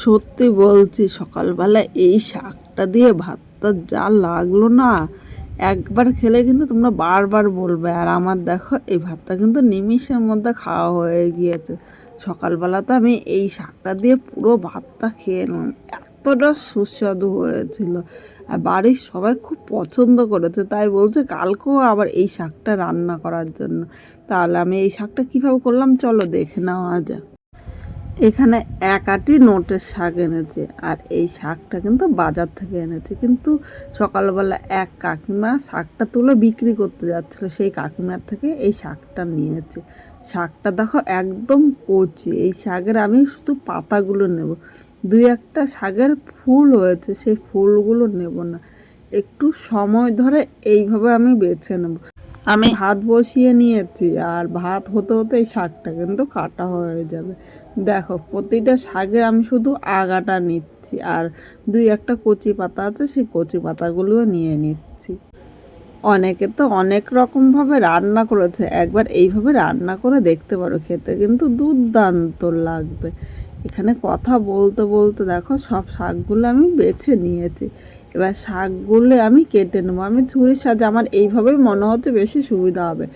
সত্যি বলছি, সকালবেলা এই শাকটা দিয়ে ভাতটা যা লাগলো না, একবার খেলে কিন্তু তোমরা বারবার বলবে। আর আমার দেখো এই ভাতটা কিন্তু নিমিষের মধ্যে খাওয়া হয়ে গিয়েছে। সকালবেলা তো আমি এই শাকটা দিয়ে পুরো ভাতটা খেয়ে নিলাম, এতটা সুস্বাদু হয়েছিল। আর বাড়ির সবাই খুব পছন্দ করেছে, তাই বলছে কালকেও আবার এই শাকটা রান্না করার জন্য। তাহলে আমি এই শাকটা কীভাবে করলাম চলো দেখে নেওয়া যাক। এখানে এক আঁটি নোটের শাক এনেছে, আর এই শাকটা কিন্তু বাজার থেকে এনেছে। কিন্তু সকালবেলা এক কাকিমা শাকটা তুলে বিক্রি করতে যাচ্ছিল, সেই কাকিমার থেকে এই শাকটা নিয়েছে। শাকটা দেখো একদম কচি। এই শাকের আমি শুধু পাতাগুলো নেব, দুই একটা শাকের ফুল হয়েছে, সেই ফুলগুলো নেব না। একটু সময় ধরে এইভাবে আমি বেছে নেব। আমি ভাত বসিয়ে নিয়েছি, আর ভাত হতে হতে এই শাকটা কিন্তু কাটা হয়ে যাবে। দেখো প্রতিটা শাকের আমি শুধু আগাটা নিচ্ছি, আর দুই একটা কচি পাতা আছে, সেই কচি পাতাগুলোও নিয়ে নিচ্ছি। অনেকে তো অনেক রকমভাবে রান্না করেছে, একবার এইভাবে রান্না করে দেখতে পারো, খেতে কিন্তু দুর্দান্ত লাগবে। এখানে কথা বলতে বলতে দেখো সব শাকগুলো আমি বেছে নিয়েছি। এবার শাকগুলো আমি কেটে নেবো। আমি ছুরির সাহায্যে, আমার এইভাবেই মনে হচ্ছে বেশি সুবিধা হবে।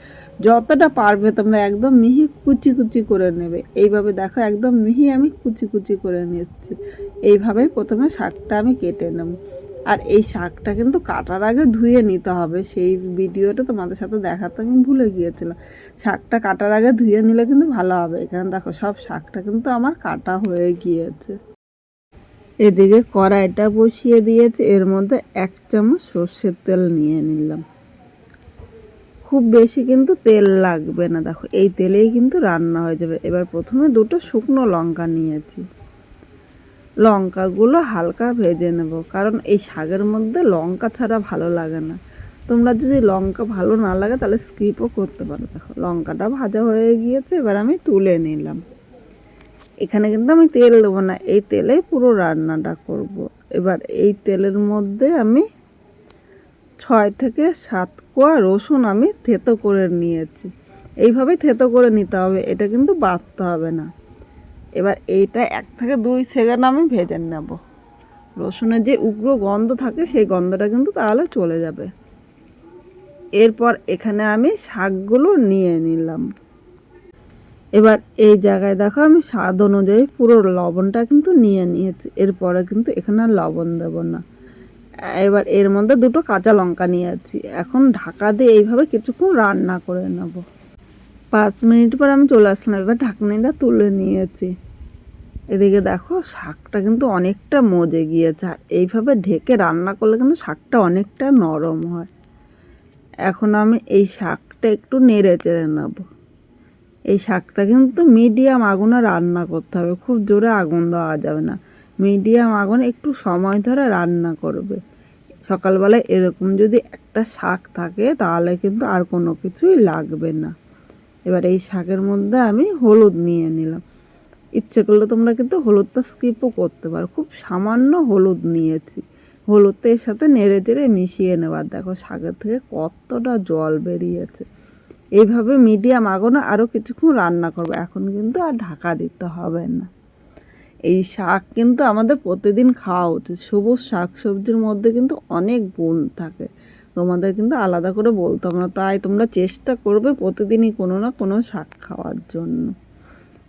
যতটা পারবে তোমরা একদম মিহি কুচি কুচি করে নেবে। এইভাবে দেখো একদম মিহি আমি কুচি কুচি করে নিচ্ছি। এইভাবেই প্রথমে শাকটা আমি কেটে নেব। আর এই শাকটা কিন্তু কাটার আগে ধুয়ে নিতে হবে, সেই ভিডিওটা তোমাদের সাথে দেখাতে আমি ভুলে গিয়েছিলাম। শাকটা কাটার আগে ধুয়ে নিলে কিন্তু ভালো হবে। এখানে দেখো সব শাকটা কিন্তু আমার কাটা হয়ে গিয়েছে। এদিকে কড়াইটা বসিয়ে দিয়েছি, এর মধ্যে 1 চামচ সর্ষের তেল নিয়ে নিলাম। খুব বেশি কিন্তু তেল লাগবে না, দেখো এই তেলেই কিন্তু রান্না হয়ে যাবে। এবার প্রথমে দুটো শুকনো লঙ্কা নিয়েছি, লঙ্কাগুলো হালকা ভেজে নেব, কারণ এই শাকের মধ্যে লঙ্কা ছাড়া ভালো লাগে না। তোমরা যদি লঙ্কা ভালো না লাগে তাহলে স্কিপও করতে পারো। দেখো লঙ্কাটা ভাজা হয়ে গিয়েছে, এবার আমি তুলে নিলাম। এখানে কিন্তু আমি তেল দেবো না, এই তেলেই পুরো রান্নাটা করব। এবার এই তেলের মধ্যে আমি 6 থেকে 7 কোয়া রসুন আমি থেতো করে নিয়েছি। এইভাবেই থেতো করে নিতে হবে, এটা কিন্তু বাটতে হবে না। এবার এইটা 1 থেকে 2 সেকেন্ড আমি ভেজে নেব। রসুনের যে উগ্র গন্ধ থাকে সেই গন্ধটা কিন্তু তাহলে চলে যাবে। এরপর এখানে আমি শাকগুলো নিয়ে নিলাম। এবার এই জায়গায় দেখো আমি স্বাদ অনুযায়ী পুরো লবণটা কিন্তু নিয়ে নিয়েছি। এরপরে কিন্তু এখানে আর লবণ দেব না। এবার এর মধ্যে দুটো কাঁচা লঙ্কা নিয়েছি। এখন ঢাকা দিয়ে এইভাবে কিছুক্ষণ রান্না করে নেব। 5 মিনিট পর আমি চলে আসলাম। এবার ঢাকনিটা তুলে নিয়েছি। এদিকে দেখো শাকটা কিন্তু অনেকটা মজে গিয়েছে, আর এইভাবে ঢেকে রান্না করলে কিন্তু শাকটা অনেকটা নরম হয়। এখন আমি এই শাকটা একটু নেড়ে চেড়ে নেব। এই শাকটা কিন্তু মিডিয়াম আগুনে রান্না করতে হবে, খুব জোরে আগুন দেওয়া যাবে না। মিডিয়াম আগুনে একটু সময় ধরে রান্না করবে। সকালবেলায় এরকম যদি একটা শাক থাকে তাহলে কিন্তু আর কোনো কিছুই লাগবে না। এবার এই শাকের মধ্যে আমি হলুদ নিয়ে নিলাম। ইচ্ছে করলে তোমরা কিন্তু হলুদটা স্কিপও করতে পারো, খুব সামান্য হলুদ নিয়েছি। হলুদটা এর সাথে নেড়ে চেড়ে মিশিয়ে নেবার, দেখো শাকের থেকে কতটা জল বেরিয়েছে। এইভাবে মিডিয়াম আগুনে আরও কিছুক্ষণ রান্না করবো। এখন কিন্তু আর ঢাকা দিতে হবে না। এই শাক কিন্তু আমাদের প্রতিদিন খাওয়া উচিত। সবুজ শাক সবজির মধ্যে কিন্তু অনেক গুণ থাকে, তোমাদের কিন্তু আলাদা করে বলতে হবে না। তাই তোমরা চেষ্টা করবে প্রতিদিনই কোনো না কোনো শাক খাওয়ার জন্য।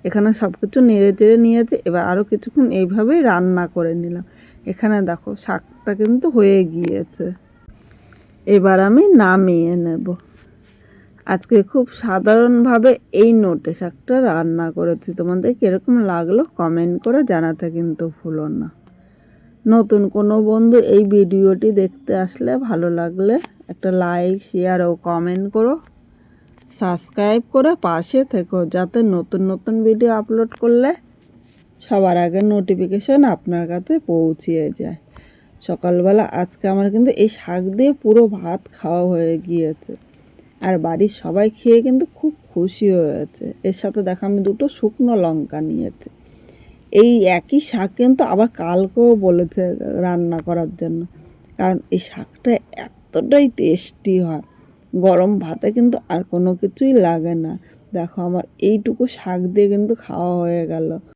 এখানে সব কিছু নেড়ে চেড়ে নিয়েছে, এবার আরও কিছুক্ষণ এইভাবেই রান্না করে নিলাম। এখানে দেখো শাকটা কিন্তু হয়ে গিয়েছে। এবার আমি নামিয়ে নেব। আজকে খুব সাধারণভাবে এই নোটে শাকটা রান্না করেছি। তোমাদের কীরকম লাগলো কমেন্ট করে জানাতে কিন্তু ভুলো না। নতুন কোনো বন্ধু এই ভিডিওটি দেখতে আসলে ভালো লাগলে একটা লাইক, শেয়ার ও কমেন্ট করো। সাবস্ক্রাইব করে পাশে থেকো, যাতে নতুন নতুন ভিডিও আপলোড করলে সবার আগে নোটিফিকেশন আপনার কাছে পৌঁছিয়ে যায়। সকালবেলা আজকে আমার কিন্তু এই শাক দিয়ে পুরো ভাত খাওয়া হয়ে গিয়েছে, আর বাড়ির সবাই খেয়ে কিন্তু খুব খুশি হয়েছে। এর সাথে দেখো আমি দুটো শুকনো লঙ্কা নিয়েছি। এই একই শাক কিন্তু আবার কালকেও বলেছে রান্না করার জন্য, কারণ এই শাকটা এতটাই টেস্টি হয়। গরম ভাতে কিন্তু আর কোনো কিছুই লাগে না। দেখো আমার এইটুকু শাক দিয়ে কিন্তু খাওয়া হয়ে গেল।